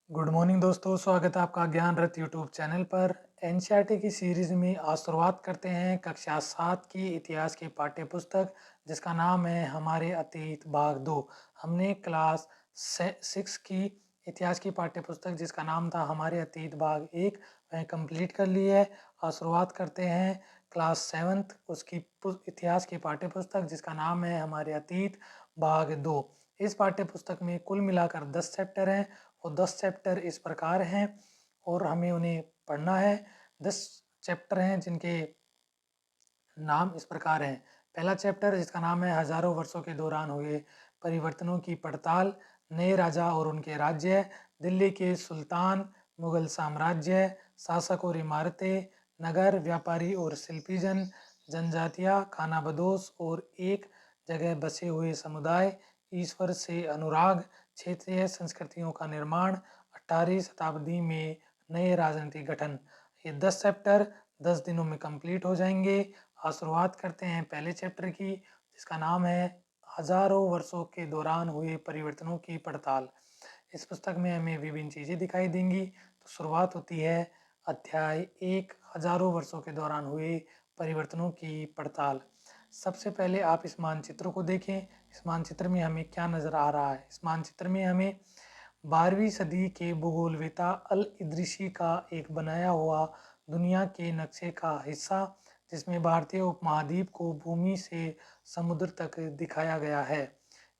Good morning दोस्तों, स्वागत है आपका ज्ञान रथ यूट्यूब चैनल पर। एनसीईआरटी की सीरीज में आज शुरुआत करते हैं कक्षा 7 की इतिहास की पाठ्य पुस्तक, जिसका नाम है हमारे अतीत भाग 2। हमने क्लास 6 की इतिहास की पाठ्य पुस्तक जिसका नाम था हमारे अतीत भाग 1 वह कंप्लीट कर ली है। आज शुरुआत करते हैं क्लास 7 उसकी इतिहास की पाठ्य पुस्तक जिसका नाम है हमारे अतीत भाग 2। इस पाठ्य पुस्तक में कुल मिलाकर 10 चैप्टर हैं और 10 चैप्टर इस प्रकार हैं और हमें उन्हें पढ़ना है। 10 चैप्टर हैं जिनके नाम इस प्रकार हैं। पहला चैप्टर जिसका नाम है हजारों वर्षों के दौरान हुए परिवर्तनों की पड़ताल, नए राजा और उनके राज्य, दिल्ली के सुल्तान, मुगल साम्राज्य, शासक और इमारतें, नगर, व्यापारी और शिल्पीजन, जनजातियाँ, खानाबदोश और एक जगह बसे हुए समुदाय, ईश्वर से अनुराग, क्षेत्रीय संस्कृतियों का निर्माण, 18वीं शताब्दी में नए राजनीतिक गठन। ये 10 चैप्टर 10 दिनों में कंप्लीट हो जाएंगे। आज शुरुआत करते हैं पहले चैप्टर की जिसका नाम है हजारों वर्षों के दौरान हुए परिवर्तनों की पड़ताल। इस पुस्तक में हमें विभिन्न चीज़ें दिखाई देंगी। तो शुरुआत होती है अध्याय 1 हजारों वर्षों के दौरान हुए परिवर्तनों की पड़ताल। सबसे पहले आप इस मानचित्र को देखें। इस मानचित्र में हमें क्या नज़र आ रहा है? इस मानचित्र में हमें 12वीं सदी के भूगोलवेत्ता अल इदरिसी का एक बनाया हुआ दुनिया के नक्शे का हिस्सा, जिसमें भारतीय उपमहाद्वीप को भूमि से समुद्र तक दिखाया गया है।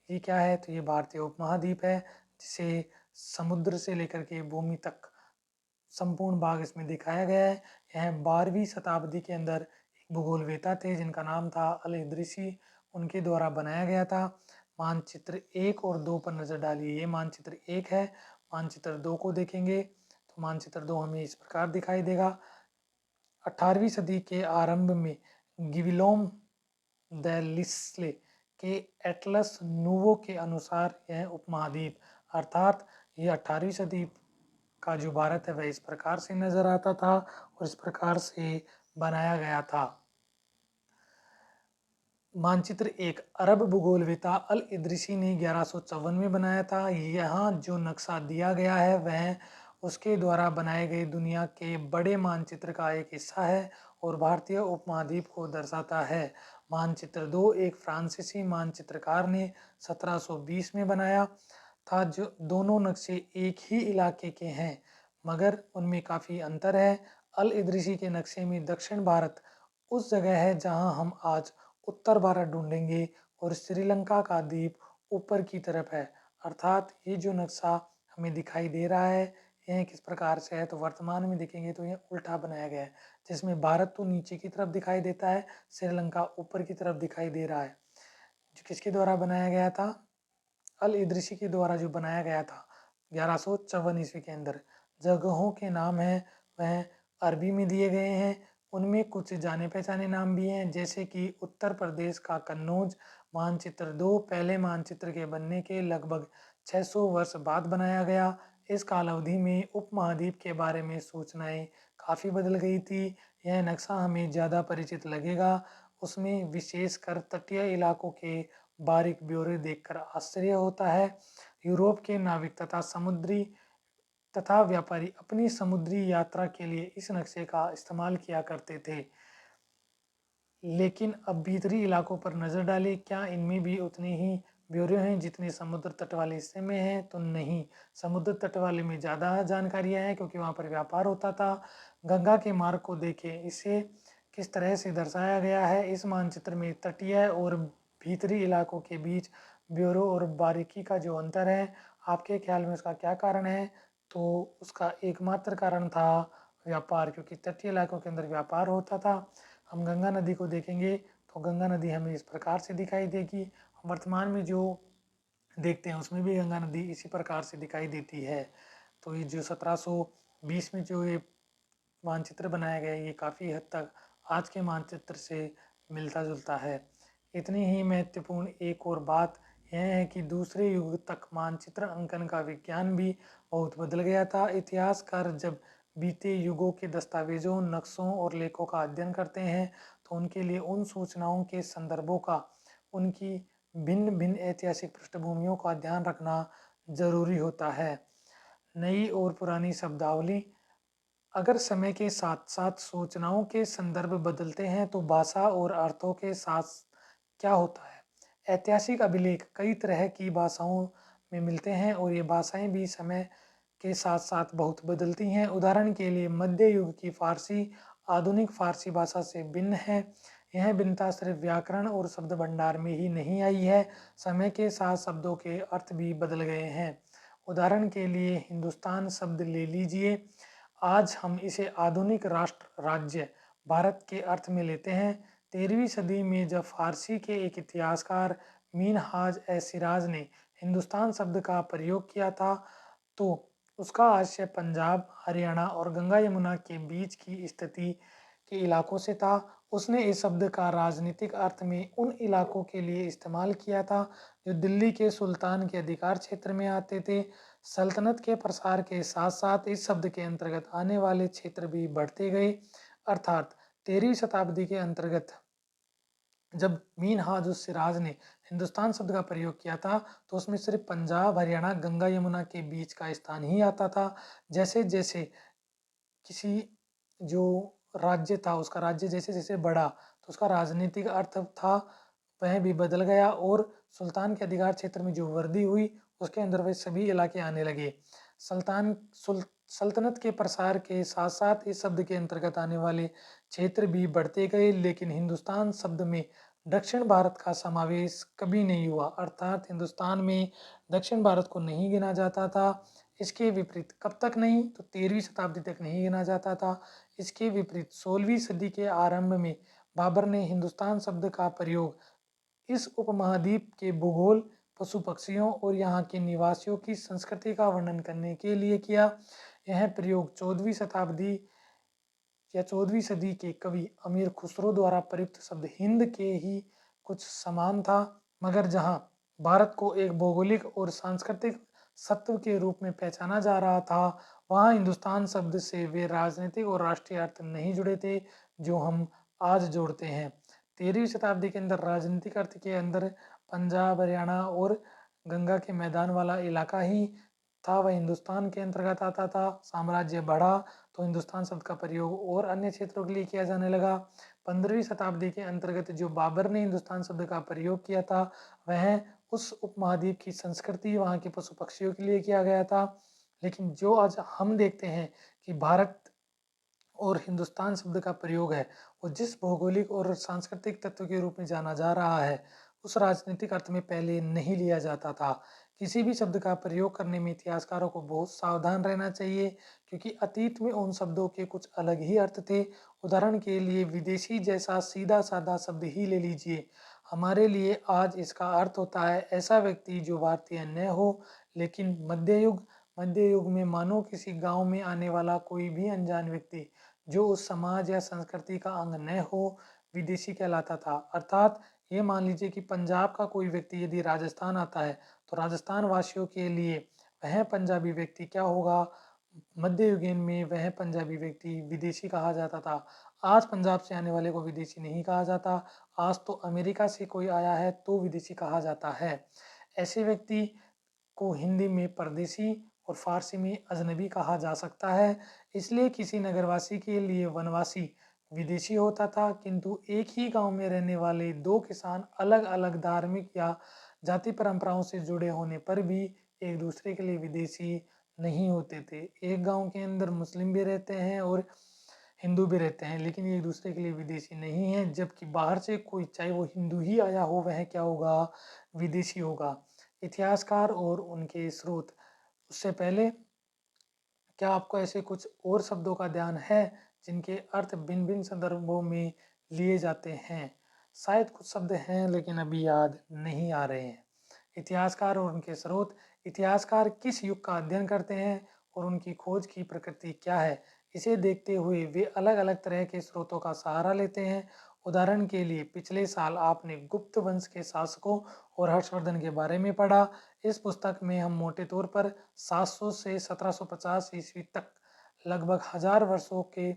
ये क्या है? तो ये भारतीय उपमहाद्वीप है जिसे समुद्र से लेकर के भूमि तक संपूर्ण भाग इसमें दिखाया गया है। यह 12वीं शताब्दी के अंदर एक भूगोलवेत्ता थे जिनका नाम था अल इदरिसी, उनके द्वारा बनाया गया था। मानचित्र 1 और 2 पर नज़र डालिए। ये मानचित्र 1 है। मानचित्र 2 को देखेंगे तो मानचित्र 2 हमें इस प्रकार दिखाई देगा। 18वीं सदी के आरंभ में गिबिलोम द लिस्ले के एटलस नूवो के अनुसार यह उपमहाद्वीप अर्थात ये 18वीं सदी का जो भारत है वह इस प्रकार से नजर आता था और इस प्रकार से बनाया गया था। मानचित्र 1 अरब भूगोलवेत्ता अल इदरिसी ने 1154 में बनाया था। यहाँ जो नक्शा दिया गया है वह उसके द्वारा बनाए गए दुनिया के बड़े मानचित्र का एक हिस्सा है और भारतीय उपमहाद्वीप को दर्शाता है। मानचित्र 2 एक फ्रांसीसी मानचित्रकार ने 1720 में बनाया था। जो दोनों नक्शे एक ही इलाके के हैं मगर उनमें काफ़ी अंतर है। अल इदरिसी के नक्शे में दक्षिण भारत उस जगह है जहां हम आज उत्तर भारत ढूंढेंगे और श्रीलंका का द्वीप ऊपर की तरफ है। अर्थात ये जो नक्शा हमें दिखाई दे रहा है यह किस प्रकार से है, तो वर्तमान में देखेंगे तो यह उल्टा बनाया गया है, जिसमें भारत तो नीचे की तरफ दिखाई देता है, श्रीलंका ऊपर की तरफ दिखाई दे रहा है। जो किसके द्वारा बनाया गया था? अल इदरिसी के द्वारा जो बनाया गया था 1154 ईस्वी के अंदर। जगहों के नाम हैं वह अरबी में दिए गए हैं। उनमें कुछ जाने पहचाने नाम भी हैं, जैसे कि उत्तर प्रदेश का कन्नौज। मानचित्र 2 पहले मानचित्र के बनने के लगभग 600 वर्ष बाद बनाया गया। इस काल अवधि में उपमहाद्वीप के बारे में सूचनाएं काफ़ी बदल गई थी। यह नक्शा हमें ज़्यादा परिचित लगेगा। उसमें विशेषकर तटीय इलाकों के बारीक ब्यौरे देखकर आश्चर्य होता है। यूरोप के नाविक तथा व्यापारी अपनी समुद्री यात्रा के लिए इस नक्शे का इस्तेमाल किया करते थे। लेकिन अब भीतरी इलाकों पर नज़र डालें, क्या इनमें भी उतने ही ब्यौरे हैं जितने समुद्र तट वाले हिस्से में हैं? तो नहीं, समुद्र तट वाले में ज़्यादा जानकारियाँ हैं क्योंकि वहाँ पर व्यापार होता था। गंगा के मार्ग को देखें, इसे किस तरह से दर्शाया गया है। इस मानचित्र में तटीय और भीतरी इलाकों के बीच ब्यौरों और बारीकी का जो अंतर है, आपके ख्याल में उसका क्या कारण है? तो उसका एकमात्र कारण था व्यापार, क्योंकि तटीय इलाकों के अंदर व्यापार होता था। हम गंगा नदी को देखेंगे तो गंगा नदी हमें इस प्रकार से दिखाई देगी। वर्तमान में जो देखते हैं उसमें भी गंगा नदी इसी प्रकार से दिखाई देती है। तो ये जो 1720 में जो ये मानचित्र बनाया गया है ये काफ़ी हद तक आज के मानचित्र से मिलता जुलता है। इतनी ही महत्वपूर्ण एक और बात यह है कि दूसरे युग तक मानचित्र अंकन का विज्ञान भी बहुत बदल गया था। इतिहासकार जब बीते युगों के दस्तावेजों, नक्शों और लेखों का अध्ययन करते हैं तो उनके लिए उन सूचनाओं के संदर्भों का, उनकी भिन्न भिन्न ऐतिहासिक पृष्ठभूमियों का ध्यान रखना जरूरी होता है। नई और पुरानी शब्दावली। अगर समय के साथ साथ सूचनाओं के संदर्भ बदलते हैं तो भाषा और अर्थों के साथ क्या होता है? ऐतिहासिक अभिलेख कई तरह की भाषाओं में मिलते हैं और ये भाषाएं भी समय के साथ साथ बहुत बदलती हैं। उदाहरण के लिए मध्य युग की फारसी आधुनिक फारसी भाषा से भिन्न है। यह भिन्नता सिर्फ व्याकरण और शब्द भंडार में ही नहीं आई है, समय के साथ शब्दों के अर्थ भी बदल गए हैं। उदाहरण के लिए हिंदुस्तान शब्द ले लीजिए। आज हम इसे आधुनिक राष्ट्र राज्य भारत के अर्थ में लेते हैं। 13वीं सदी में जब फारसी के एक इतिहासकार मीनहाज ए सिराज ने हिंदुस्तान शब्द का प्रयोग किया था तो उसका आशय पंजाब, हरियाणा और गंगा यमुना के बीच की स्थिति के इलाकों से था। उसने इस शब्द का राजनीतिक अर्थ में उन इलाकों के लिए इस्तेमाल किया था जो दिल्ली के सुल्तान के अधिकार क्षेत्र में आते थे। सल्तनत के प्रसार के साथ साथ इस शब्द के अंतर्गत आने वाले क्षेत्र भी बढ़ते गए, अर्थात 13वीं शताब्दी के अंतर्गत जब मीनहाज उस सिराज ने हिंदुस्तान शब्द का प्रयोग किया था तो उसमें सिर्फ पंजाब, हरियाणा, गंगा यमुना के बीच का स्थान ही आता था। जैसे जैसे किसी जो राज्य था उसका राज्य जैसे जैसे बढ़ा तो उसका राजनीतिक अर्थ था वह भी बदल गया और सुल्तान के अधिकार क्षेत्र में जो वृद्धि हुई उसके अंदर वे सभी इलाके आने लगे। सल्तनत के प्रसार के साथ साथ इस शब्द के अंतर्गत आने वाले क्षेत्र भी बढ़ते गए, लेकिन हिंदुस्तान शब्द में दक्षिण भारत का समावेश कभी नहीं हुआ, अर्थात हिंदुस्तान में दक्षिण भारत को नहीं गिना जाता था। इसके विपरीत कब तक नहीं, तो 13वीं शताब्दी तक नहीं गिना जाता था। इसके विपरीत 16वीं सदी के आरंभ में बाबर ने हिंदुस्तान शब्द का प्रयोग इस उपमहाद्वीप के भूगोल, पशु पक्षियों और यहाँ के निवासियों की संस्कृति का वर्णन करने के लिए किया। यह प्रयोग 14वीं शताब्दी या 14वीं सदी के कवि अमीर खुसरो द्वारा प्रयुक्त शब्द हिंद के ही कुछ समान था, मगर जहाँ भारत को एक भौगोलिक और सांस्कृतिक सत्व के रूप में पहचाना जा रहा था, वहाँ हिंदुस्तान शब्द से वे राजनीतिक और राष्ट्रीय अर्थ नहीं जुड़े थे जो हम आज जोड़ते हैं। 13वीं शताब्दी के अंदर राजनीतिक अर्थ के अंदर पंजाब, हरियाणा और गंगा के मैदान वाला इलाका ही था, वह हिंदुस्तान के अंतर्गत आता था। साम्राज्य बढ़ा तो हिंदुस्तान शब्द का प्रयोग और अन्य क्षेत्रों के लिए किया जाने लगा। 15वीं शताब्दी के अंतर्गत जो बाबर ने हिंदुस्तान शब्द का प्रयोग किया था वह उस उपमहाद्वीप की संस्कृति, वहाँ के पशु पक्षियों के लिए किया गया था। लेकिन जो आज हम देखते हैं कि भारत और हिंदुस्तान शब्द का प्रयोग है वो जिस भौगोलिक और सांस्कृतिक तत्व के रूप में जाना जा रहा है उस राजनीतिक अर्थ में पहले नहीं लिया जाता था। किसी भी शब्द का प्रयोग करने में इतिहासकारों को बहुत सावधान रहना चाहिए क्योंकि अतीत में उन शब्दों के कुछ अलग ही अर्थ थे। उदाहरण के लिए विदेशी जैसा सीधा साधा शब्द ही ले लीजिए, हमारे लिए आज इसका अर्थ होता है ऐसा व्यक्ति जो भारतीय न हो। लेकिन मध्य युग में मानो किसी गांव में आने वाला कोई भी अनजान व्यक्ति जो उस समाज या संस्कृति का अंग न हो विदेशी कहलाता था। अर्थात ये मान लीजिए कि पंजाब का कोई व्यक्ति यदि राजस्थान आता है तो राजस्थान वासियों के लिए वह पंजाबी व्यक्ति क्या होगा, मध्य युगीन में वह पंजाबी व्यक्ति विदेशी कहा जाता था। आज पंजाब से आने वाले को विदेशी नहीं कहा जाता, आज तो अमेरिका से कोई आया है तो विदेशी कहा जाता है। ऐसे व्यक्ति को हिंदी में परदेशी और फारसी में अजनबी कहा जा सकता है। इसलिए किसी नगरवासी के लिए वनवासी विदेशी होता था, किंतु एक ही गांव में रहने वाले दो किसान अलग अलग धार्मिक या जाति परंपराओं से जुड़े होने पर भी एक दूसरे के लिए विदेशी नहीं होते थे। एक गांव के अंदर मुस्लिम भी रहते हैं और हिंदू भी रहते हैं, लेकिन एक दूसरे के लिए विदेशी नहीं है। जबकि बाहर से कोई, चाहे वो हिंदू ही आया हो, वह क्या होगा, विदेशी होगा। इतिहासकार और उनके स्रोत। उससे पहले क्या आपको ऐसे कुछ और शब्दों का ध्यान है जिनके अर्थ भिन्न भिन्न संदर्भों में लिए जाते हैं? शायद कुछ शब्द हैं लेकिन अभी याद नहीं आ रहे हैं। इतिहासकार और उनके स्रोत। इतिहासकार किस युग का अध्ययन करते हैं और उनकी खोज की प्रकृति क्या है, इसे देखते हुए वे अलग अलग तरह के स्रोतों का सहारा लेते हैं। उदाहरण के लिए पिछले साल आपने गुप्त वंश के शासकों और हर्षवर्धन के बारे में पढ़ा। इस पुस्तक में हम मोटे तौर पर 700 से 1750 ईस्वी तक लगभग 1000 वर्षों के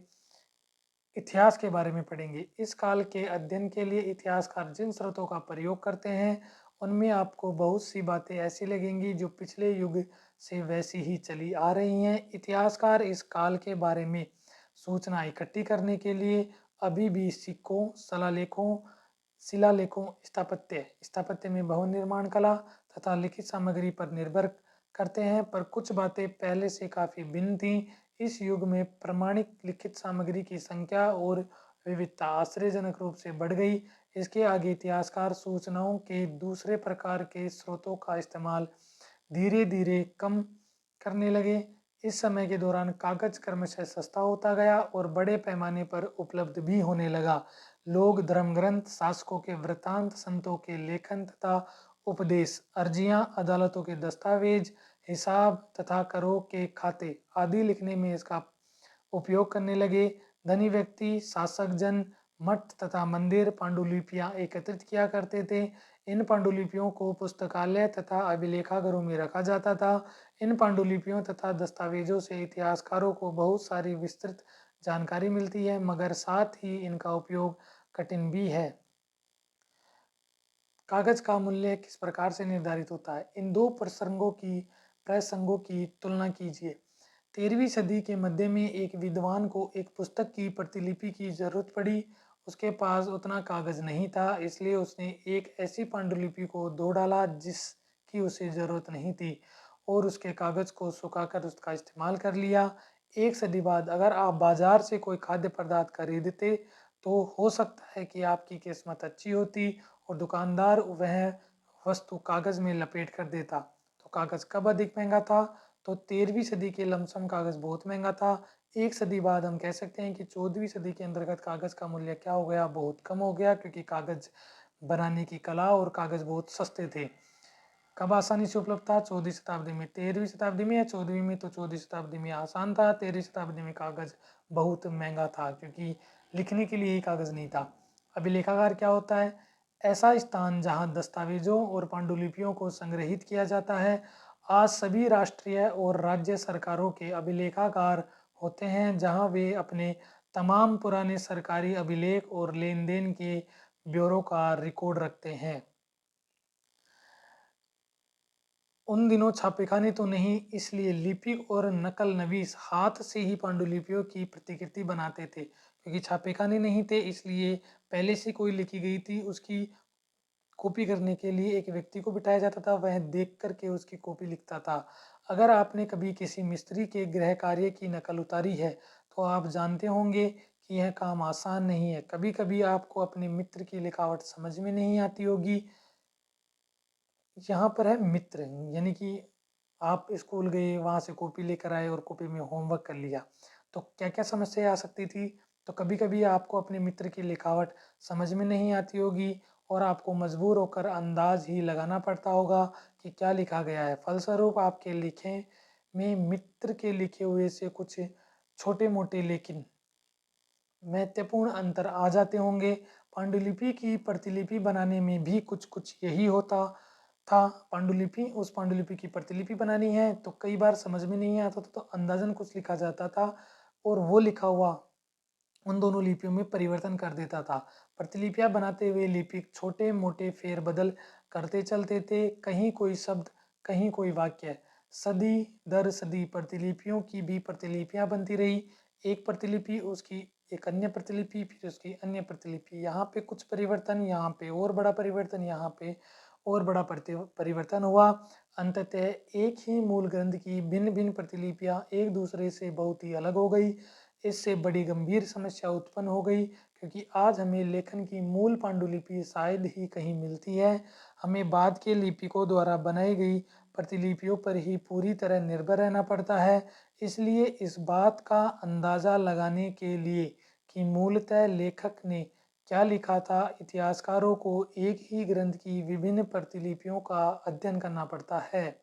इतिहास के बारे में पढ़ेंगे। इस काल के अध्ययन के लिए इतिहासकार जिन स्रोतों का प्रयोग करते हैं उनमें आपको बहुत सी बातें ऐसी लगेंगी जो पिछले युग से वैसी ही चली आ रही हैं। इतिहासकार इस काल के बारे में सूचना इकट्ठी करने के लिए अभी भी सिक्कों, शिलालेखों, स्थापत्य में भवन निर्माण कला तथा लिखित सामग्री पर निर्भर करते हैं, पर कुछ बातें पहले से काफी भिन्न थीं। इस युग में प्रमाणिक लिखित सामग्री की संख्या और विविधता आश्चर्यजनक रूप से बढ़ गई। इसके आगे इतिहासकार सूचनाओं के दूसरे प्रकार के स्रोतों का इस्तेमाल धीरे धीरे कम करने लगे। इस समय के दौरान कागज क्रमशः सस्ता होता गया और बड़े पैमाने पर उपलब्ध भी होने लगा। लोग धर्मग्रंथ, शासकों के वृत्तांत, संतों के लेखन तथा उपदेश, अर्जियां, अदालतों के दस्तावेज, हिसाब तथा करों के खाते आदि लिखने में इसका उपयोग करने लगे। धनी व्यक्ति, शासक जन, मठ तथा मंदिर पांडुलिपियां एकत्रित किया करते थे। इन पांडुलिपियों को पुस्तकालय तथा अभिलेखागारों में रखा जाता था। इन पांडुलिपियों तथा दस्तावेजों से इतिहासकारों को बहुत सारी विस्तृत जानकारी मिलती है, मगर साथ ही इनका उपयोग कठिन भी है। कागज का मूल्य किस प्रकार से निर्धारित होता है? इन दो प्रसंगों की तुलना कीजिए। 13वीं सदी के मध्य में एक विद्वान को एक पुस्तक की प्रतिलिपि की जरूरत पड़ी। उसके पास उतना कागज नहीं था, इसलिए उसने एक ऐसी पांडुलिपि को धो डाला जिसकी उसे जरूरत नहीं थी और उसके कागज को सुखाकर उसका इस्तेमाल कर लिया। एक सदी बाद अगर आप बाजार से कोई खाद्य पदार्थ खरीदते तो हो सकता है कि आपकी किस्मत अच्छी होती और दुकानदार वह वस्तु कागज में लपेट कर देता। तो कागज कब अधिक महंगा था? तो 13वीं सदी के लमसम कागज बहुत महंगा था। एक सदी बाद हम कह सकते हैं कि 14वीं सदी के अंतर्गत कागज का मूल्य क्या हो गया? बहुत कम हो गया, क्योंकि कागज बनाने की कला और कागज बहुत सस्ते थे। कब आसानी से उपलब्ध था? 14वीं शताब्दी में। 13वीं शताब्दी में या 14वीं में? तो 14वीं शताब्दी में आसान था। 13वीं शताब्दी में कागज बहुत महंगा था, क्योंकि लिखने के लिए ही कागज नहीं था। अभिलेखागार क्या होता है? ऐसा स्थान जहां दस्तावेजों और पांडुलिपियों को संग्रहित किया जाता है। आज सभी राष्ट्रीय और राज्य सरकारों के अभिलेखागार होते हैं, जहां वे अपने तमाम पुराने सरकारी अभिलेख और लेन देन के ब्यौरों का रिकॉर्ड रखते हैं। उन दिनों छापेखाने तो नहीं, इसलिए लिपि और नकल नवीस हाथ से ही पांडुलिपियों की प्रतिकृति बनाते थे। क्योंकि छापेखाने नहीं थे, इसलिए पहले से कोई लिखी गई थी उसकी कॉपी करने के लिए एक व्यक्ति को बिठाया जाता था, वह देख करके उसकी कॉपी लिखता था। अगर आपने कभी किसी मिस्त्री के गृह कार्य की नकल उतारी है तो आप जानते होंगे कि यह काम आसान नहीं है। कभी कभी आपको अपने मित्र की लिखावट समझ में नहीं आती होगी। यहाँ पर है मित्र, यानी कि आप स्कूल गए, वहाँ से कॉपी लेकर आए और कॉपी में होमवर्क कर लिया, तो क्या क्या समस्या आ सकती थी? तो कभी कभी आपको अपने मित्र की लिखावट समझ में नहीं आती होगी और आपको मजबूर होकर अंदाज ही लगाना पड़ता होगा कि क्या लिखा गया है। फलस्वरूप आपके लिखे में मित्र के लिखे हुए से कुछ छोटे मोटे लेकिन महत्वपूर्ण अंतर आ जाते होंगे। पांडुलिपि की प्रतिलिपि बनाने में भी कुछ कुछ यही होता था। उस पांडुलिपि की प्रतिलिपि बनानी है तो कई बार समझ में नहीं आता था, तो अंदाजन कुछ लिखा जाता था और वो लिखा हुआ उन दोनों लिपियों में परिवर्तन कर देता था। प्रतिलिपियां बनाते हुए लिपिक छोटे मोटे फेरबदल करते चलते थे, कहीं कोई शब्द, कहीं कोई वाक्य। सदी दर सदी प्रतिलिपियों की भी प्रतिलिपियां बनती रही। एक प्रतिलिपि, उसकी एक अन्य प्रतिलिपि, फिर उसकी अन्य प्रतिलिपि। यहाँ पे कुछ परिवर्तन, यहाँ पे और बड़ा परिवर्तन, यहाँ पे और बड़ा परिवर्तन हुआ। अंततः एक ही मूल ग्रंथ की भिन्न भिन्न प्रतिलिपियां एक दूसरे से बहुत ही अलग हो गई। इससे बड़ी गंभीर समस्या उत्पन्न हो गई, क्योंकि आज हमें लेखन की मूल पांडुलिपि शायद ही कहीं मिलती है। हमें बाद के लिपिकों द्वारा बनाई गई प्रतिलिपियों पर ही पूरी तरह निर्भर रहना पड़ता है। इसलिए इस बात का अंदाजा लगाने के लिए कि मूलतः लेखक ने क्या लिखा था, इतिहासकारों को एक ही ग्रंथ की विभिन्न प्रतिलिपियों का अध्ययन करना पड़ता है।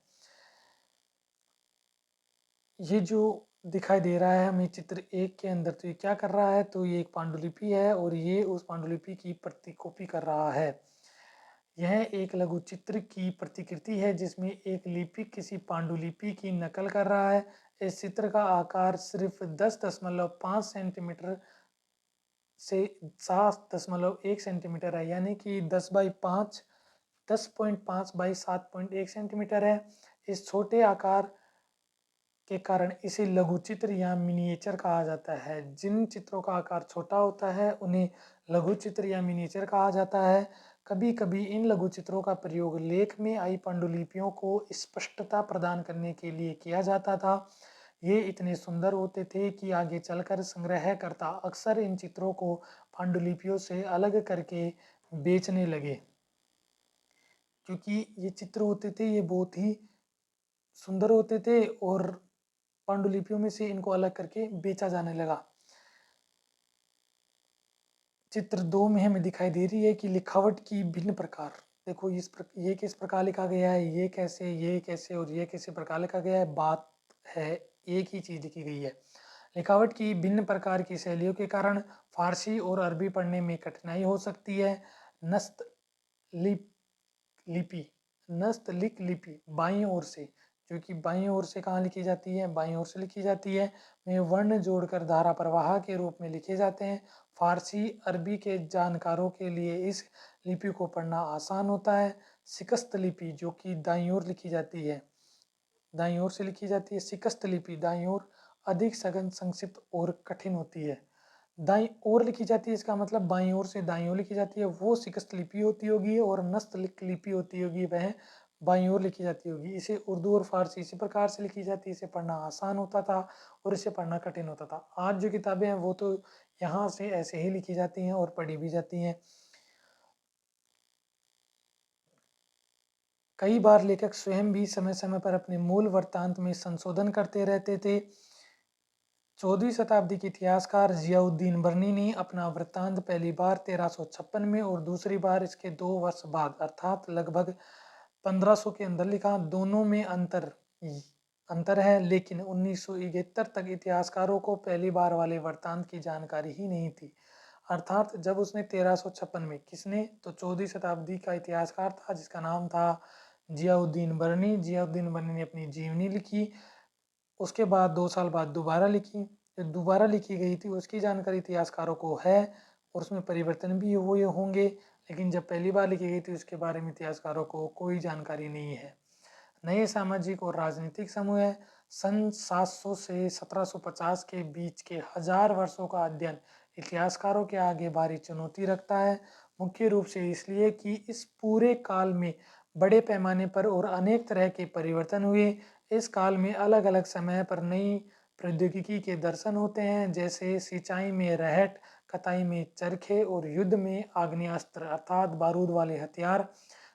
ये जो दिखाई दे रहा है हमें चित्र एक के अंदर, तो ये क्या कर रहा है? तो ये एक पांडुलिपि है और ये उस पांडुलिपि की प्रति कॉपी कर रहा है। यह एक लघु चित्र की प्रतिकृति है जिसमें एक लिपिक किसी पांडुलिपि की नकल कर रहा है। इस चित्र का आकार सिर्फ 10.5 सेंटीमीटर से 7.1 सेंटीमीटर है, यानी कि 10.5 बाई 7.1 सेंटीमीटर है। इस छोटे आकार के कारण इसे लघु चित्र या मिनिएचर कहा जाता है। जिन चित्रों का आकार छोटा होता है उन्हें लघु चित्र या मिनिएचर कहा जाता है। कभी-कभी इन लघु चित्रों का प्रयोग लेख में आई पांडुलिपियों को स्पष्टता प्रदान करने के लिए किया जाता था। ये इतने सुंदर होते थे कि आगे चलकर संग्रहकर्ता अक्सर इन चित्रों को पांडुलिपियों से अलग करके बेचने लगे, क्योंकि ये चित्र होते थे ये बहुत ही सुंदर होते थे और पांडुलिपियों में से इनको अलग करके बेचा जाने लगा। चित्र 2 में हमें दिखाई दे रही है कि लिखावट की भिन्न प्रकार। देखो ये किस प्रकार लिखा गया है, ये कैसे और ये कैसे प्रकार लिखा गया है। बात है एक ही चीज लिखी गई है। लिखावट की भिन्न प्रकार की शैलियों के कारण फारसी और अरबी पढ़ने में कठिनाई हो सकती है। नस्त लिप लिपि नस्तलिक लिपि बाईं ओर से, जो कि बाईं ओर से कहाँ लिखी जाती है, बाईं ओर से लिखी जाती है, में वर्ण जोड़कर धारा प्रवाह के रूप में लिखे जाते हैं। फारसी अरबी के जानकारों के लिए इस लिपि को पढ़ना आसान होता है। शिकस्त लिपि जो कि दाईं ओर लिखी जाती है, दाईं ओर से लिखी जाती है। शिकस्त लिपि दाईं ओर अधिक सघन, संक्षिप्त और कठिन होती है। दाईं ओर लिखी जाती है इसका मतलब बाईं ओर से दाईं ओर लिखी जाती है, वो शिकस्त लिपि होती होगी, और लिपि होती होगी वह बाईं ओर लिखी जाती होगी। इसे उर्दू और फारसी इसी प्रकार से लिखी जाती है। इसे पढ़ना आसान होता था और इसे पढ़ना कठिन होता था। आज जो किताबें हैं वो तो यहाँ से ऐसे ही लिखी जाती हैं और पढ़ी भी जाती हैं। कई बार लेखक स्वयं भी समय समय पर अपने मूल वृत्तांत में संशोधन करते रहते थे। 14वीं शताब्दी के इतिहासकार जियाउद्दीन बर्नी ने अपना वृत्तांत पहली बार 1356 में और दूसरी बार इसके 2 वर्ष बाद अर्थात लगभग 1500 के अंदर लिखा। दोनों में अंतर है, लेकिन 1971 तक इतिहासकारों को पहली बार वाले वृत्तांत की जानकारी ही नहीं थी। अर्थात जब उसने 1356 में, किसने, तो 14वीं शताब्दी का इतिहासकार था जिसका नाम था जियाउद्दीन बर्नी। जियाउद्दीन बर्नी ने अपनी जीवनी लिखी, उसके बाद 2 साल बाद दोबारा लिखी। जो दोबारा लिखी गई थी उसकी जानकारी इतिहासकारों को है और उसमें परिवर्तन भी हुए होंगे, लेकिन जब पहली बार लिखी गई थी उसके बारे में इतिहासकारों को कोई जानकारी नहीं है। नए सामाजिक और राजनीतिक समूह है। सन 700 से 1750 के बीच के 1000 वर्षों का अध्ययन इतिहासकारों के आगे भारी चुनौती रखता है, मुख्य रूप से इसलिए कि इस पूरे काल में बड़े पैमाने पर और अनेक तरह के परिवर्तन हुए। इस काल में अलग अलग समय पर नई प्रौद्योगिकी के दर्शन होते हैं, जैसे सिंचाई में रहट, कताई में चरखे और युद्ध में आग्नेयास्त्र अर्थात बारूद वाले हथियार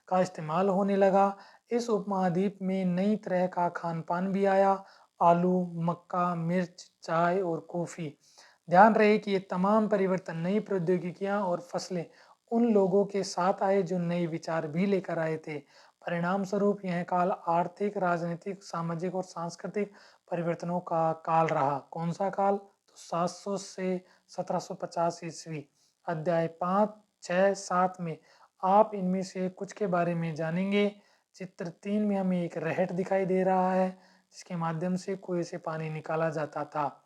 का इस्तेमाल होने लगा। इस उपमहाद्वीप में नई तरह का खान पान भी आया, आलू, मक्का, मिर्च, चाय और कॉफ़ी। ध्यान रहे कि ये तमाम परिवर्तन नई प्रौद्योगिकियां और फसलें उन लोगों के साथ आए जो नए विचार भी लेकर आए थे। परिणाम स्वरूप यह काल आर्थिक, राजनीतिक, सामाजिक और सांस्कृतिक परिवर्तनों का काल रहा। कौन सा काल? तो 700 से 1750 ईस्वी। अध्याय 5, 6, 7 में आप इनमें से कुछ के बारे में जानेंगे। चित्र 3 में हमें एक रहट दिखाई दे रहा है जिसके माध्यम से कुएं से पानी निकाला जाता था।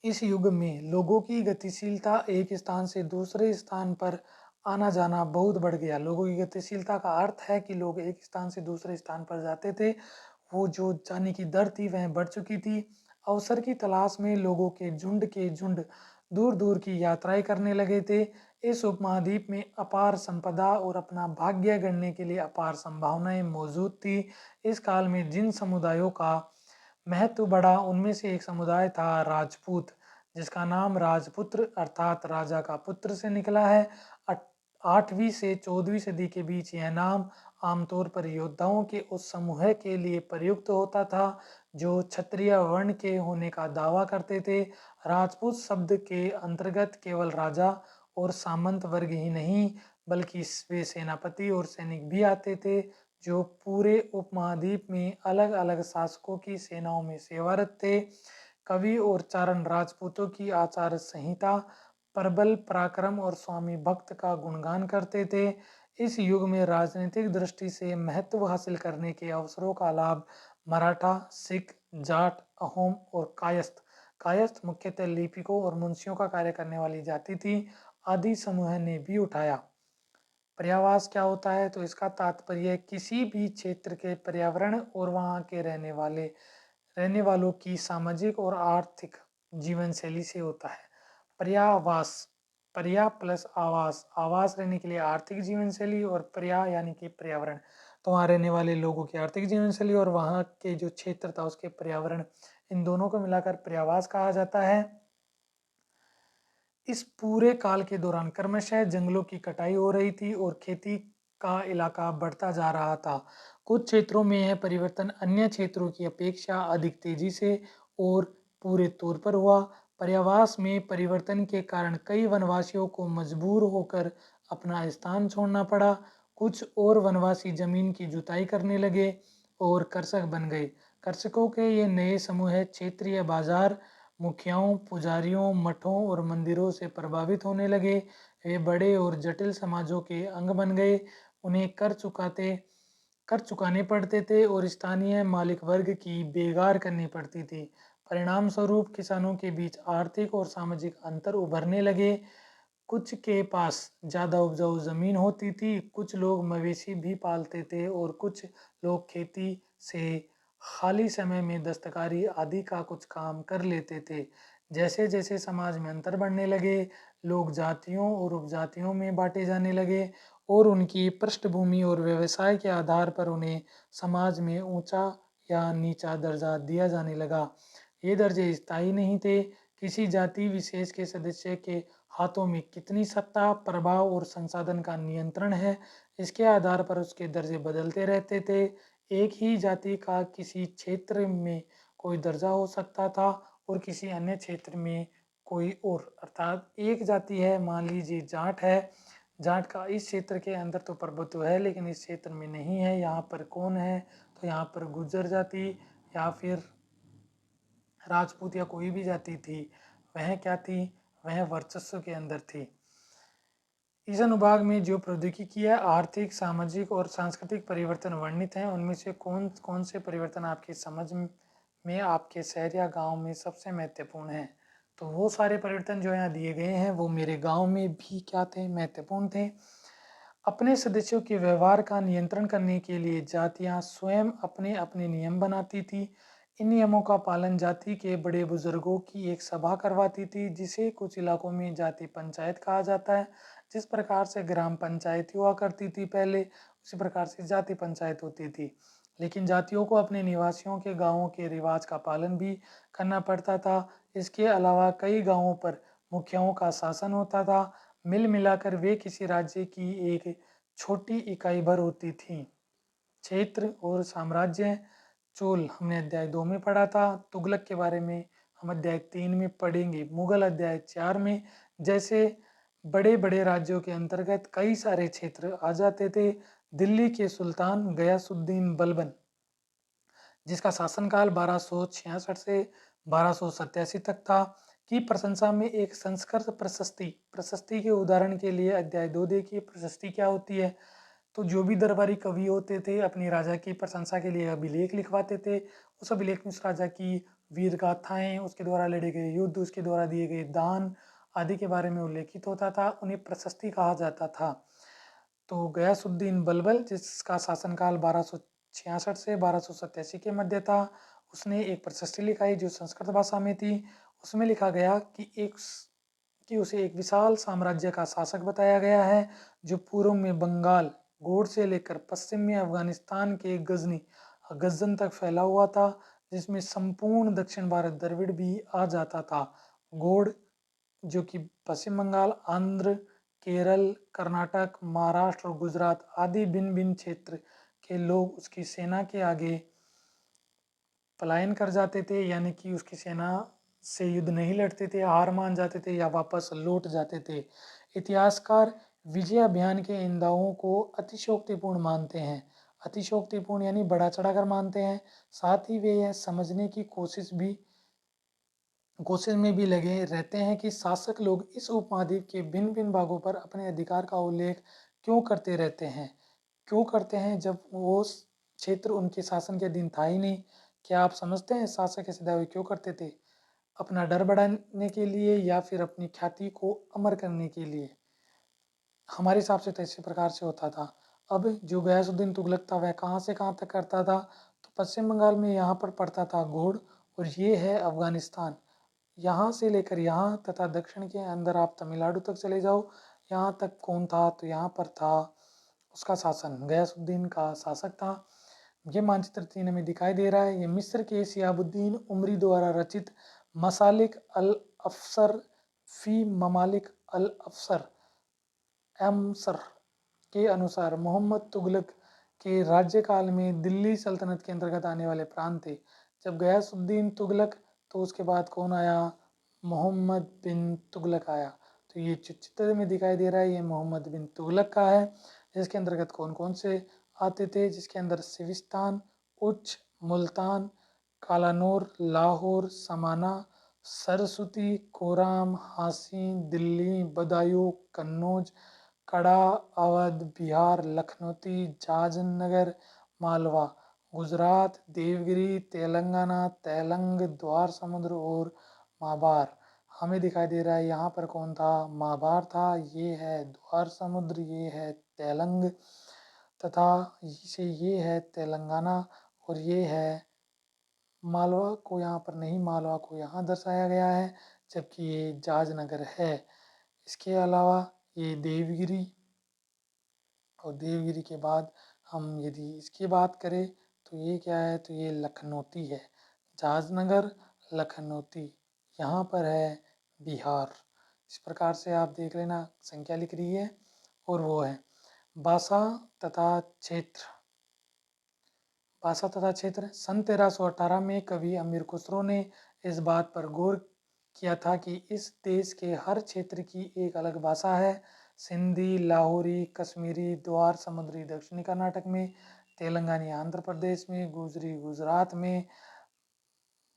इस युग में लोगों की गतिशीलता एक स्थान से दूसरे स्थान पर आना जाना बहुत बढ़ गया। लोगों की गतिशीलता का अर्थ है कि लोग एक स्थान से दूसरे स्थान पर जाते थे, वो जो जाने की दर थी वह बढ़ चुकी थी। अवसर की तलाश में लोगों के झुंड दूर दूर की यात्राएं करने लगे थे। इस उपमहाद्वीप में अपार संपदा और अपना भाग्य गढ़ने के लिए अपार संभावनाएं मौजूद थी। इस काल में जिन समुदायों का महत्व बढ़ा उनमें से एक समुदाय था राजपूत, जिसका नाम राजपुत्र अर्थात राजा का पुत्र से निकला है। 8वीं से 14वीं सदी के बीच यह नाम आमतौर पर योद्धाओं के उस समूह के लिए प्रयुक्त होता था जो क्षत्रिय वर्ण के होने का दावा करते थे। राजपूत शब्द के अंतर्गत केवल राजा और सामंत वर्ग ही नहीं, बल्कि वे सेनापति और सैनिक भी आते थे जो पूरे उपमहाद्वीप में अलग अलग शासकों की सेनाओं में सेवारत थे। कवि और चारण राजपूतों की आचार संहिता, प्रबल पराक्रम और स्वामी भक्त का गुणगान करते थे। इस युग में राजनीतिक दृष्टि से महत्व हासिल करने के अवसरों का लाभ मराठा, सिख, जाट, अहोम और कायस्थ कायस्थ मुख्यतः लिपिकों और मुंशियों का कार्य करने वाली जाति थी, आदि समूह ने भी उठाया। पर्यावास क्या होता है? तो इसका तात्पर्य किसी भी क्षेत्र के पर्यावरण और वहाँ के रहने वाले रहने वालों की सामाजिक और आर्थिक जीवन शैली से होता है। पर्यावास, पर्या प्लस आवास, आवास रहने के लिए आर्थिक जीवन शैली, और पर्या यानी कि पर्यावरण, तो वहाँ रहने वाले लोगों की आर्थिक जीवन शैली और वहाँ के जो क्षेत्र था उसके पर्यावरण, इन दोनों को मिलाकर पर्यावास कहा जाता है। इस पूरे काल के दौरान क्रमशः जंगलों की कटाई हो रही थी और खेती का इलाका बढ़ता जा रहा था। कुछ क्षेत्रों में यह परिवर्तन अन्य क्षेत्रों की अपेक्षा अधिक तेजी से और पूरे तौर पर हुआ। पर्यावास में परिवर्तन के कारण कई वनवासियों को मजबूर होकर अपना स्थान छोड़ना पड़ा। कुछ और वनवासी जमीन की जुताई करने लगे और कृषक बन गए। कृषकों के ये नए समूह क्षेत्रीय बाजार, मुखियाओं, पुजारियों, मठों और मंदिरों से प्रभावित होने लगे। वे बड़े और जटिल समाजों के अंग बन गए। उन्हें कर चुकाने पड़ते थे और स्थानीय मालिक वर्ग की बेगार करनी पड़ती थी। परिणाम स्वरूप किसानों के बीच आर्थिक और सामाजिक अंतर उभरने लगे। कुछ के पास ज़्यादा उपजाऊ ज़मीन होती थी, कुछ लोग मवेशी भी पालते थे और कुछ लोग खेती से खाली समय में दस्तकारी आदि का कुछ काम कर लेते थे। जैसे जैसे समाज में अंतर बढ़ने लगे, लोग जातियों और उपजातियों में बांटे जाने लगे और उनकी पृष्ठभूमि और व्यवसाय के आधार पर उन्हें समाज में ऊंचा या नीचा दर्जा दिया जाने लगा। ये दर्जे स्थायी नहीं थे। किसी जाति विशेष के सदस्य के हाथों में कितनी सत्ता, प्रभाव और संसाधन का नियंत्रण है, इसके आधार पर उसके दर्जे बदलते रहते थे। एक ही जाति का किसी क्षेत्र में कोई दर्जा हो सकता था और किसी अन्य क्षेत्र में कोई और। अर्थात एक जाति है, मान लीजिए जाट है, जाट का इस क्षेत्र के अंदर तो प्रभुत्व है लेकिन इस क्षेत्र में नहीं है। यहाँ पर कौन है, तो यहाँ पर गुर्जर जाति या फिर राजपूत या कोई भी जाति थी, वह क्या थी, वह वर्चस्व के अंदर थी। इस अनुभाग में जो प्रौद्योगिकी है, आर्थिक, सामाजिक और सांस्कृतिक परिवर्तन वर्णित हैं, उनमें से कौन कौन से परिवर्तन आपकी समझ में आपके शहर या गांव में सबसे महत्वपूर्ण है। तो वो सारे परिवर्तन जो यहाँ दिए गए हैं वो मेरे गांव में भी क्या थे, महत्वपूर्ण थे। अपने सदस्यों के व्यवहार का नियंत्रण करने के लिए जातियां स्वयं अपने अपने नियम बनाती थी। इन नियमों का पालन जाति के बड़े बुजुर्गों की एक सभा करवाती थी, जिसे कुछ इलाकों में जाति पंचायत कहा जाता है। जिस प्रकार से ग्राम पंचायत हुआ करती थी पहले, उसी प्रकार से जाति पंचायत होती थी। लेकिन जातियों को अपने निवासियों के गांवों के रिवाज का पालन भी करना पड़ता था। इसके अलावा कई गांवों पर मुखियाओं का शासन होता था। मिल मिलाकर वे किसी राज्य की एक छोटी इकाई भर होती थी। क्षेत्र और साम्राज्य, चोल हमने अध्याय 2 में पढ़ा था। तुगलक के बारे में हम अध्याय 3 में पढ़ेंगे। मुगल अध्याय 4 में। जैसे बड़े बड़े राज्यों के अंतर्गत कई सारे क्षेत्र आ जाते थे। दिल्ली के सुल्तान गयासुद्दीन बलबन, जिसका शासनकाल 1266 से 1287 तक था, की प्रशंसा में एक संस्कृत प्रशस्ति, प्रशस्ति के उदाहरण के लिए अध्याय 2 देखिए। प्रशस्ति क्या होती है, तो जो भी दरबारी कवि होते थे अपनी राजा की प्रशंसा के लिए अभिलेख लिखवाते थे। उस अभिलेख में उस राजा की वीर गाथाएं, उसके द्वारा लड़े गए युद्ध, उसके द्वारा दिए गए दान आदि के बारे में उल्लेखित होता था। उन्हें प्रशस्ति कहा जाता था। तो गयासुद्दीन बलबल, जिसका शासनकाल 1266 से 1287 के मध्य था, उसने एक प्रशस्ति लिखाई जो संस्कृत भाषा में थी। उसमें लिखा गया कि उसे एक विशाल साम्राज्य का शासक बताया गया है, जो पूर्व में बंगाल गोड़ से लेकर पश्चिम में अफगानिस्तान के गजनी गजन तक फैला हुआ था, जिसमें संपूर्ण दक्षिण भारत द्रविड़ भी आ जाता था। गोड़ जो कि पश्चिम बंगाल, आंध्र, केरल, कर्नाटक, महाराष्ट्र और गुजरात आदि भिन्न भिन्न क्षेत्र के लोग उसकी सेना के आगे पलायन कर जाते थे, यानी कि उसकी सेना से युद्ध नहीं लड़ते थे, हार मान जाते थे या वापस लौट जाते थे। इतिहासकार विजय अभियान के इन दावों को अतिशयोक्तिपूर्ण मानते हैं। अतिशयोक्तिपूर्ण यानी बढ़ा चढ़ाकर मानते हैं। साथ ही वे यह समझने की कोशिश में भी लगे रहते हैं कि शासक लोग इस उपमहाद्वीप के भिन्न भिन्न भागों पर अपने अधिकार का उल्लेख क्यों करते रहते हैं, क्यों करते हैं जब वो क्षेत्र उनके शासन के अधीन था ही नहीं। क्या आप समझते हैं शासक ऐसे दावे क्यों करते थे? अपना डर बढ़ाने के लिए या फिर अपनी ख्याति को अमर करने के लिए? हमारे हिसाब से तो इसी प्रकार से होता था। अब जो गयासुद्दीन तुगलक था वह कहाँ से कहाँ तक करता था, तो पश्चिम बंगाल में यहाँ पर पड़ता था गोड़, और ये है अफगानिस्तान। यहाँ से लेकर यहाँ तथा दक्षिण के अंदर आप तमिलनाडु तक चले जाओ, यहाँ तक कौन था, तो यहाँ पर था उसका शासन, गयासुद्दीन का शासक था। ये मानचित्र 3 में दिखाई दे रहा है। ये मिस्र के शिहाबुद्दीन उमरी द्वारा रचित मसालिक अल अफसर फी ममालिक अल अफसर एमसर के अनुसार मोहम्मद तुगलक के राज्यकाल में दिल्ली सल्तनत के अंतर्गत आने वाले प्रांत थे। जब गयासुद्दीन तुगलक, तो उसके बाद कौन आया, मोहम्मद बिन तुगलक आया। तो ये चित्र में दिखाई दे रहा है, ये मोहम्मद बिन तुगलक का है, जिसके अंतर्गत कौन कौन से आते थे, जिसके अंदर सिविस्तान, उच्च, मुल्तान, कालानौर, लाहौर, समाना, सरस्वती, कोराम, हासीन, दिल्ली, बदायूं, कन्नौज, कड़ा, अवध, बिहार, लखनौती, जाजनगर, मालवा, गुजरात, देवगिरी, तेलंगाना, तेलंग, द्वार समुद्र और माबार। हमें दिखाई दे रहा है यहाँ पर कौन था, माबार था। ये है द्वार समुद्र, ये है तेलंग, तथा इसे ये है तेलंगाना, और ये है मालवा को यहाँ पर नहीं, मालवा को यहाँ दर्शाया गया है, जबकि ये जाजनगर है। इसके अलावा ये देवगिरी, और देवगिरी के बाद हम यदि इसकी बात करें तो ये क्या है, तो ये लखनौती है। जाजनगर, लखनौती, यहाँ पर है बिहार। इस प्रकार से आप देख लेना, संख्या लिख रही है, और वो है भाषा तथा क्षेत्र। भाषा तथा क्षेत्र, सन 1318 में कवि अमीर खुसरो ने इस बात पर गौर किया था कि इस देश के हर क्षेत्र की एक अलग भाषा है। सिंधी, लाहौरी, कश्मीरी, द्वार समुद्री दक्षिणी कर्नाटक में, तेलंगानी आंध्र प्रदेश में, गुजरी गुजरात में,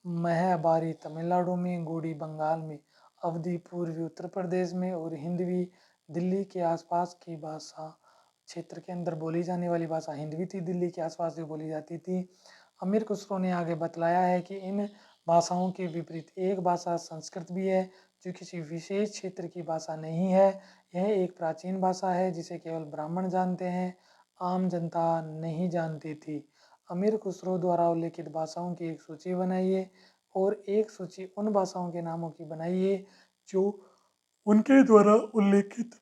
महाबारी तमिलनाडु में, गोड़ी बंगाल में, अवधी पूर्वी उत्तर प्रदेश में, और हिंदवी दिल्ली के आसपास की भाषा क्षेत्र के अंदर बोली जाने वाली भाषा हिंदवी थी, दिल्ली के आसपास जो बोली जाती थी। अमीर खुसरो ने आगे बतलाया है कि इन भाषाओं के विपरीत एक भाषा संस्कृत भी है, जो किसी विशेष क्षेत्र की भाषा नहीं है। यह एक प्राचीन भाषा है जिसे केवल ब्राह्मण जानते हैं, आम जनता नहीं जानती थी। अमीर खुसरो द्वारा उल्लेखित भाषाओं की एक सूची बनाइए, और एक सूची उन भाषाओं के नामों की बनाइए जो उनके द्वारा उल्लेखित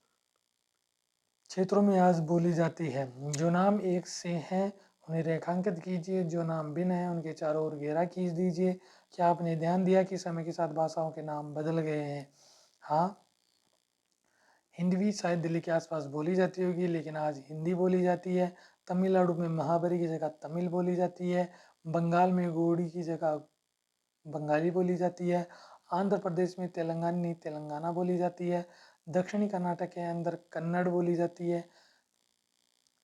क्षेत्रों में आज बोली जाती है। जो नाम एक से हैं उन्हें रेखांकित कीजिए, जो नाम भिन्न हैं उनके चारों ओर घेरा खींच दीजिए। क्या आपने ध्यान दिया कि समय के साथ भाषाओं के नाम बदल गए हैं? हाँ, हिंदवी शायद दिल्ली के आसपास बोली जाती होगी, लेकिन आज हिंदी बोली जाती है। तमिलनाडु में महाबरी की जगह तमिल बोली जाती है। बंगाल में गोड़ी की जगह बंगाली बोली जाती है। आंध्र प्रदेश में तेलंगानी तेलंगाना बोली जाती है। दक्षिणी कर्नाटक के अंदर कन्नड़ बोली जाती है।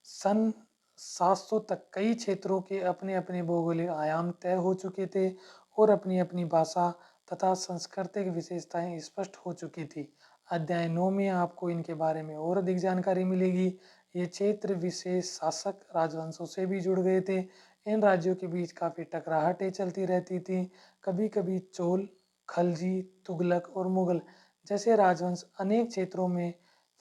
सन 700 तक कई क्षेत्रों के अपने अपने भौगोलिक आयाम तय हो चुके थे, और अपनी अपनी भाषा तथा सांस्कृतिक विशेषताएं स्पष्ट हो चुकी थी। अध्याय 9 में आपको इनके बारे में और अधिक जानकारी मिलेगी। ये क्षेत्र विशेष शासक राजवंशों से भी जुड़ गए थे। इन राज्यों के बीच काफ़ी टकराहटें चलती रहती थी। कभी कभी चोल, खलजी, तुगलक और मुगल जैसे राजवंश अनेक क्षेत्रों में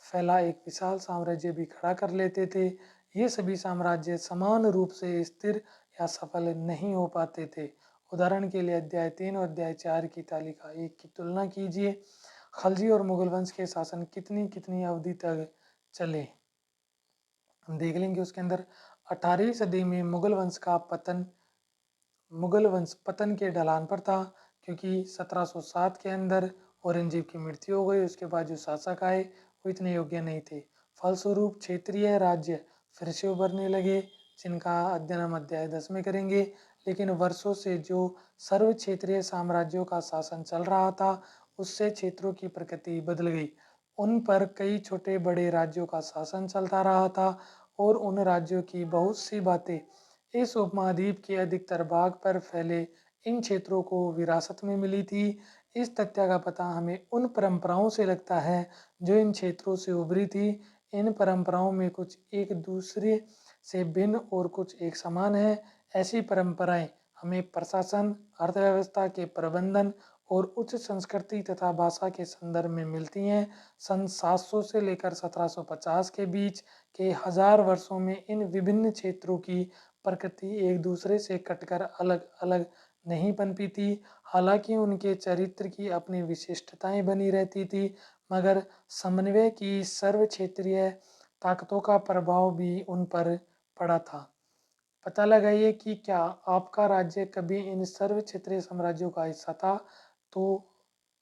फैला एक विशाल साम्राज्य भी खड़ा कर लेते थे। ये सभी साम्राज्य समान रूप से स्थिर या सफल नहीं हो पाते थे। उदाहरण के लिए अध्याय 3 और अध्याय 4 की तालिका 1 की तुलना कीजिए। खलजी और मुगल वंश के शासन कितनी कितनी अवधि तक चले, हम देख लेंगे। उसके अंदर 18वीं सदी में मुगल वंश पतन के ढलान पर था, क्योंकि 1707 के अंदर औरंगजेब की मृत्यु हो गई। उसके बाद जो शासक आए वो इतने योग्य नहीं थे। फलस्वरूप क्षेत्रीय राज्य फिर से उभरने लगे, जिनका अध्ययन हम अध्याय 10 में करेंगे। लेकिन वर्षों से जो सर्व क्षेत्रीय साम्राज्यों का शासन चल रहा था, उससे क्षेत्रों की प्रकृति बदल गई। उन पर कई छोटे बड़े राज्यों का शासन चलता रहा था, और उन राज्यों की बहुत सी बातें इस उपमहाद्वीप के अधिकतर भाग पर फैले इन क्षेत्रों को विरासत में मिली थी। इस तथ्य का पता हमें उन परंपराओं से लगता है जो इन क्षेत्रों से उभरी थी। इन परंपराओं में कुछ एक दूसरे से भिन्न और कुछ एक समान है। ऐसी परंपराएं हमें प्रशासन, अर्थव्यवस्था के प्रबंधन और उच्च संस्कृति तथा भाषा के संदर्भ में मिलती हैं। सन 700 से लेकर 1750 के बीच के 1000 वर्षों में इन विभिन्न क्षेत्रों की प्रकृति एक दूसरे से कटकर अलग अलग नहीं पनपी थी। हालांकि उनके चरित्र की अपनी विशिष्टताएं बनी रहती थी, मगर समन्वय की सर्व क्षेत्रीय ताकतों का प्रभाव भी उन पर पड़ा था। पता लगाइए कि क्या आपका राज्य कभी इन सर्व क्षेत्रीय साम्राज्यों का हिस्सा था। तो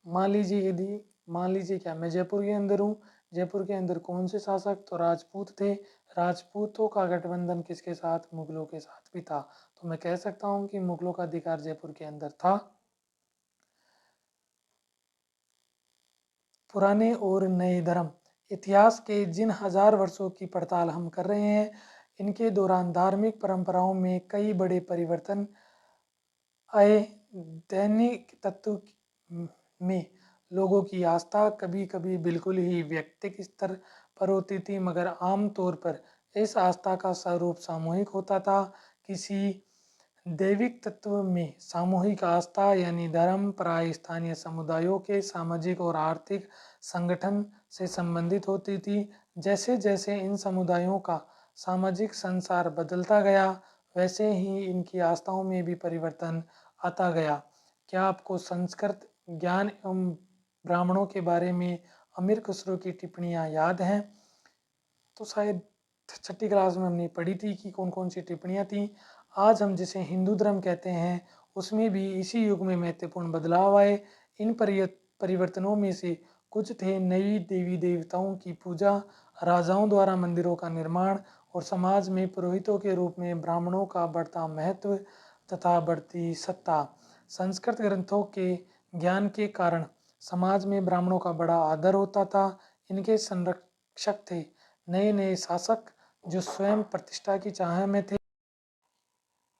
मान लीजिए क्या मैं जयपुर के अंदर हूँ, जयपुर के अंदर कौन से शासक, तो राजपूत थे। राजपूतों का गठबंधन किसके साथ, मुगलों के साथ भी था। तो मैं कह सकता हूँ कि मुगलों का अधिकार जयपुर के अंदर था। पुराने और नए धर्म, इतिहास के जिन हजार वर्षों की पड़ताल हम कर रहे हैं, इनके दौरान धार्मिक परंपराओं में कई बड़े परिवर्तन आए। दैनिक तत्व में लोगों की आस्था कभी कभी बिल्कुल ही व्यक्तिगत स्तर पर होती थी, मगर आमतौर पर इस आस्था का स्वरूप सामूहिक होता था। किसी दैविक तत्व में सामूहिक आस्था यानी धर्म प्राय स्थानीय समुदायों के सामाजिक और आर्थिक संगठन से संबंधित होती थी। जैसे जैसे इन समुदायों का सामाजिक संसार बदलता गया, वैसे ही इनकी आस्थाओं में भी परिवर्तन आता गया। क्या आपको संस्कृत ज्ञान एवं ब्राह्मणों के बारे में अमीर खुसरो की टिप्पणियां याद हैं? तो शायद छठी क्लास में हमने पढ़ी थी कि कौन कौन सी टिप्पणियां थी। आज हम जिसे हिंदू धर्म कहते हैं, उसमें भी इसी युग में महत्वपूर्ण बदलाव आए। इन परिवर्तनों में से कुछ थे नई देवी देवताओं की पूजा, राजाओं द्वारा मंदिरों का निर्माण और समाज में पुरोहितों के रूप में ब्राह्मणों का बढ़ता महत्व तथा बढ़ती सत्ता। संस्कृत ग्रंथों के ज्ञान के कारण समाज में ब्राह्मणों का बड़ा आदर होता था। इनके संरक्षक थे नए नए शासक जो स्वयं प्रतिष्ठा की चाह में थे।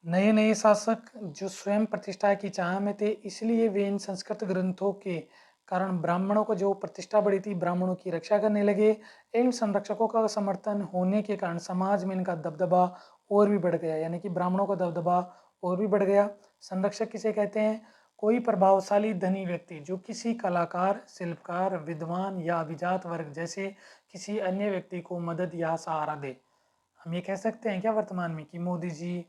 नए नए शासक जो स्वयं प्रतिष्ठा की चाह में थे, इसलिए वे इन संस्कृत ग्रंथों के कारण ब्राह्मणों को जो प्रतिष्ठा बढ़ी थी, ब्राह्मणों की रक्षा करने लगे। इन संरक्षकों का समर्थन होने के कारण समाज में इनका दबदबा और भी बढ़ गया, यानी कि ब्राह्मणों का दबदबा और भी बढ़ गया। संरक्षक किसे कहते हैं? कोई प्रभावशाली धनी व्यक्ति जो किसी कलाकार, शिल्पकार, विद्वान या अभिजात वर्ग जैसे किसी अन्य व्यक्ति को मदद या सहारा दे। हम ये कह सकते हैं क्या वर्तमान में कि मोदी जी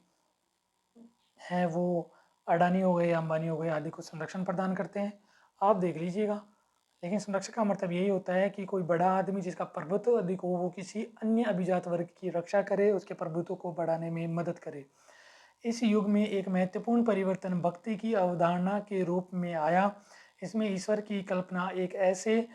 हैं वो अडानी हो गए, अंबानी हो गए आदि को संरक्षण प्रदान करते हैं? आप देख लीजिएगा। लेकिन संरक्षक का मतलब यही होता है कि कोई बड़ा आदमी जिसका प्रभुत्व अधिक हो, वो किसी अन्य अभिजात वर्ग की रक्षा करे, उसके प्रभुत्व को बढ़ाने में मदद करे। इस युग में एक महत्वपूर्ण परिवर्तन भक्ति की अवधारणा के रूप में आया। इसमें ईश्वर की कल्पना एक ऐसे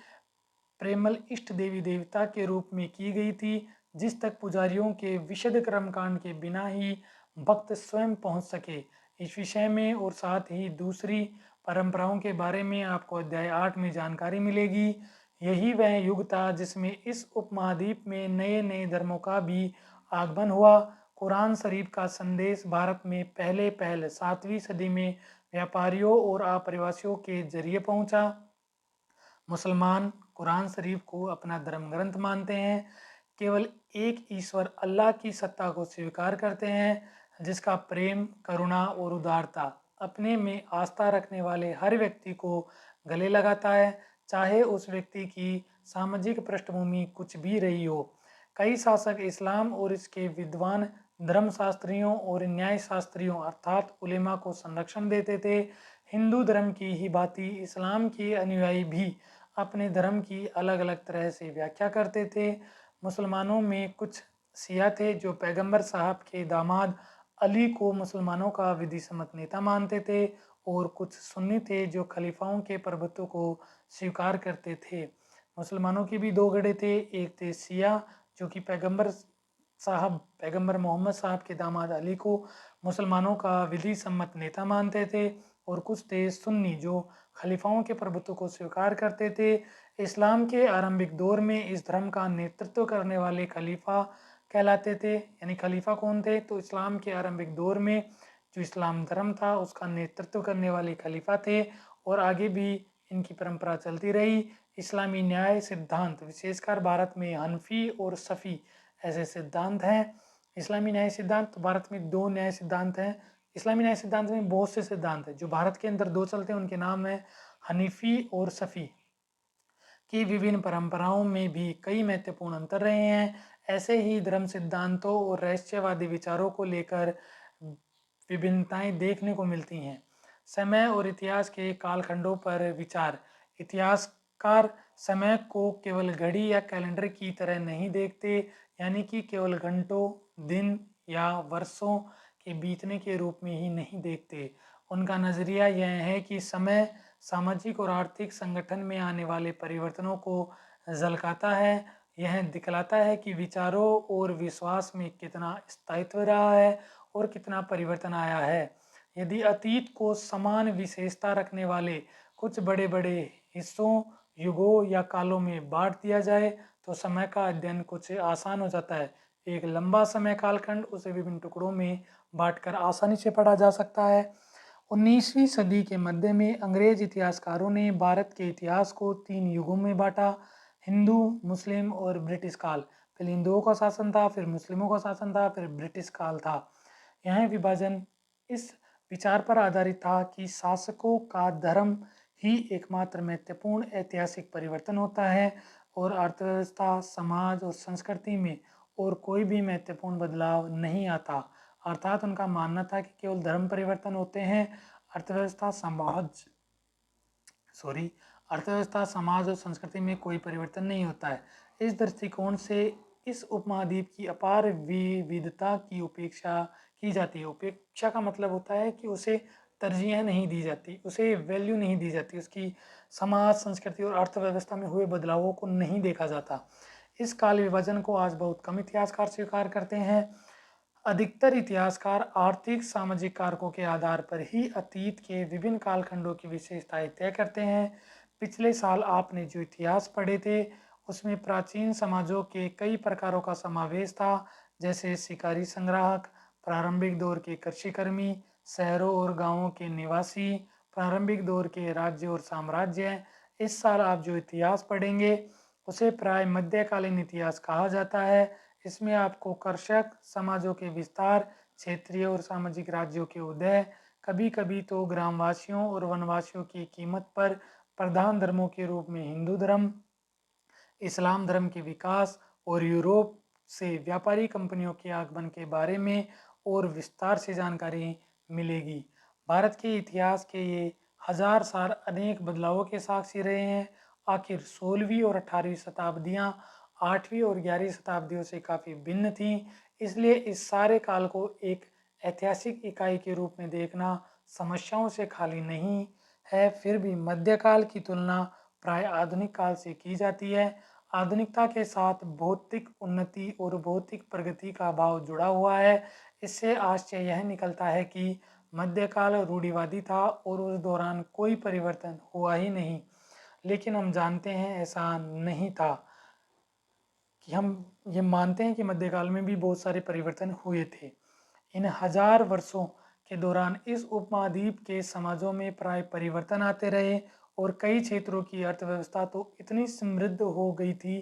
प्रेमल इष्ट देवी देवता के रूप में की गई थी जिस तक पुजारियों के विशद कर्मकांड के बिना ही भक्त स्वयं पहुंच सके। इस विषय में और साथ ही दूसरी परंपराओं के बारे में आपको अध्याय 8 में जानकारी मिलेगी। यही वह युग था जिसमें इस उपमहाद्वीप में नए नए धर्मों का भी आगमन हुआ। कुरान शरीफ का संदेश भारत में पहले 7वीं सदी में व्यापारियों और आप्रवासियों के जरिए पहुंचा। मुसलमान कुरान शरीफ को अपना धर्म ग्रंथ मानते हैं, केवल एक ईश्वर अल्लाह की सत्ता को स्वीकार करते हैं जिसका प्रेम, करुणा और उदारता अपने में आस्था रखने वाले हर व्यक्ति को गले लगाता है, चाहे उस व्यक्ति की सामाजिक पृष्ठभूमि कुछ भी रही हो। कई शासक इस्लाम और इसके विद्वान धर्मशास्त्रियों और न्यायशास्त्रियों अर्थात उलेमा को संरक्षण देते थे। हिंदू धर्म की ही भांति इस्लाम के अनुयायी भी अपने धर्म की अलग अलग तरह से व्याख्या करते थे। मुसलमानों में कुछ शिया थे जो पैगंबर साहब के दामाद अली को मुसलमानों का विधि सम्मत नेता मानते थे, और कुछ सुन्नी थे जो खलीफाओं के प्रभुत्व को स्वीकार करते थे। मुसलमानों के भी दो गढ़े थे, एक थे शिया जो कि पैगंबर मोहम्मद साहब के दामाद अली को मुसलमानों का विधि सम्मत नेता मानते थे, और कुछ थे सुन्नी जो खलीफाओं के प्रभुत्व को स्वीकार करते थे। इस्लाम के आरंभिक दौर में इस धर्म का नेतृत्व करने वाले खलीफा कहलाते थे। यानी खलीफा कौन थे? तो इस्लाम के आरंभिक दौर में जो इस्लाम धर्म था उसका नेतृत्व करने वाले खलीफा थे, और आगे भी इनकी परंपरा चलती रही। इस्लामी न्याय सिद्धांत विशेषकर भारत में हनफी और सफ़ी ऐसे सिद्धांत हैं। इस्लामी न्याय सिद्धांत, भारत में दो न्याय सिद्धांत हैं। इस्लामी न्याय सिद्धांत में बहुत से सिद्धांत हैं, जो भारत के अंदर दो चलते हैं, उनके नाम है हनीफी और सफ़ी। की विभिन्न परंपराओं में भी कई महत्वपूर्ण अंतर रहे हैं। ऐसे ही धर्म सिद्धांतों और रहस्यवादी विचारों को लेकर विभिन्नताएं देखने को मिलती हैं। समय और इतिहास के कालखंडों पर विचार। इतिहासकार समय को केवल घड़ी या कैलेंडर की तरह नहीं देखते, यानी कि केवल घंटों, दिन या वर्षों के बीतने के रूप में ही नहीं देखते। उनका नज़रिया यह है कि समय सामाजिक और आर्थिक संगठन में आने वाले परिवर्तनों को झलकाता है। यह दिखलाता है कि विचारों और विश्वास में कितना स्थायित्व रहा है और कितना परिवर्तन आया है। यदि अतीत को समान विशेषता रखने वाले कुछ बड़े बड़े हिस्सों, युगों या कालों में बांट दिया जाए तो समय का अध्ययन कुछ आसान हो जाता है। एक लंबा समय कालखंड उसे विभिन्न टुकड़ों में बांटकर आसानी से पढ़ा जा सकता है। 19वीं सदी के मध्य में अंग्रेज इतिहासकारों ने भारत के इतिहास को 3 युगों में बांटा: हिंदू, मुस्लिम और ब्रिटिश काल। पहले हिंदुओं का शासन था, फिर मुस्लिमों का शासन था, फिर ब्रिटिश काल था। यह विभाजन इस विचार पर आधारित था कि शासकों का धर्म ही एकमात्र महत्वपूर्ण ऐतिहासिक परिवर्तन होता है और अर्थव्यवस्था, समाज और संस्कृति में और कोई भी महत्वपूर्ण बदलाव नहीं आता। अर्थात उनका मानना था कि केवल धर्म परिवर्तन होते हैं, अर्थव्यवस्था समाज और संस्कृति में कोई परिवर्तन नहीं होता है। इस दृष्टिकोण से इस उपमहाद्वीप की अपार विविधता की उपेक्षा की जाती है। उपेक्षा का मतलब होता है कि उसे तरजीह नहीं दी जाती, उसे वैल्यू नहीं दी जाती, उसकी समाज, संस्कृति और अर्थव्यवस्था में हुए बदलावों को नहीं देखा जाता। इस काल विभाजन को आज बहुत कम इतिहासकार स्वीकार करते हैं। अधिकतर इतिहासकार आर्थिक सामाजिक कारकों के आधार पर ही अतीत के विभिन्न कालखंडों की विशेषताएं तय करते हैं। पिछले साल आपने जो इतिहास पढ़े थे उसमें प्राचीन समाजों के कई प्रकारों का समावेश था, जैसे शिकारी संग्राहक, प्रारंभिक दौर के कृषिकर्मी, शहरों और गांवों के निवासी, प्रारंभिक दौर के राज्य और साम्राज्य। इस साल आप जो इतिहास पढ़ेंगे उसे प्राय मध्यकालीन इतिहास कहा जाता है। इसमें आपको कर्षक समाजों के विस्तार, क्षेत्रीय और सामाजिक राज्यों के उदय, कभी कभी तो ग्रामवासियों और वनवासियों की कीमत पर प्रधान धर्मों के रूप में हिंदू धर्म, इस्लाम धर्म के विकास और यूरोप से व्यापारी कंपनियों के आगमन के बारे में और विस्तार से जानकारी मिलेगी। भारत के इतिहास के ये हजार साल अनेक बदलावों के साक्षी रहे हैं। आखिर 16वीं और 18वीं शताब्दियाँ 8वीं और 11वीं शताब्दियों से काफ़ी भिन्न थीं, इसलिए इस सारे काल को एक ऐतिहासिक इकाई के रूप में देखना समस्याओं से खाली नहीं है। फिर भी मध्यकाल की तुलना प्राय आधुनिक काल से की जाती है। आधुनिकता के साथ भौतिक उन्नति और भौतिक प्रगति का भाव जुड़ा हुआ है। इससे आश्चर्य यह निकलता है कि मध्यकाल रूढ़िवादी था और उस दौरान कोई परिवर्तन हुआ ही नहीं, लेकिन हम जानते हैं ऐसा नहीं था। कि हम ये मानते हैं कि मध्यकाल में भी बहुत सारे परिवर्तन हुए थे। इन हजार वर्षों के दौरान इस उपमहाद्वीप के समाजों में प्राय परिवर्तन आते रहे और कई क्षेत्रों की अर्थव्यवस्था तो इतनी समृद्ध हो गई थी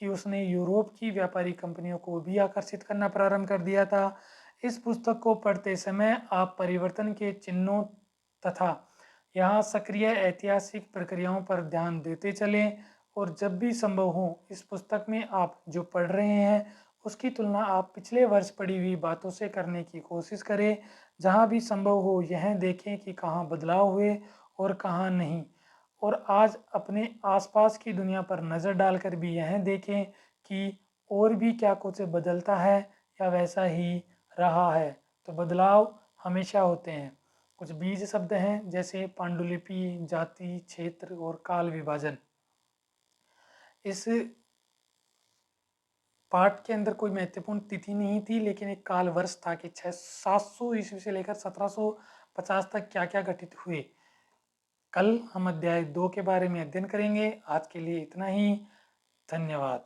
कि उसने यूरोप की व्यापारी कंपनियों को भी आकर्षित करना प्रारंभ कर दिया था। इस पुस्तक को पढ़ते समय आप परिवर्तन के चिन्हों तथा यहाँ सक्रिय ऐतिहासिक प्रक्रियाओं पर ध्यान देते चलें और जब भी संभव हो इस पुस्तक में आप जो पढ़ रहे हैं उसकी तुलना आप पिछले वर्ष पढ़ी हुई बातों से करने की कोशिश करें। जहाँ भी संभव हो यह देखें कि कहाँ बदलाव हुए और कहाँ नहीं, और आज अपने आसपास की दुनिया पर नज़र डालकर भी यह देखें कि और भी क्या कुछ बदलता है या वैसा ही रहा है। तो बदलाव हमेशा होते हैं। कुछ बीज शब्द हैं जैसे पांडुलिपि, जाति, क्षेत्र और काल विभाजन। इस पाठ के अंदर कोई महत्वपूर्ण तिथि नहीं थी, लेकिन एक काल वर्ष था कि 700 ईस्वी से लेकर 1750 तक क्या क्या घटित हुए। कल हम अध्याय 2 के बारे में अध्ययन करेंगे। आज के लिए इतना ही। धन्यवाद।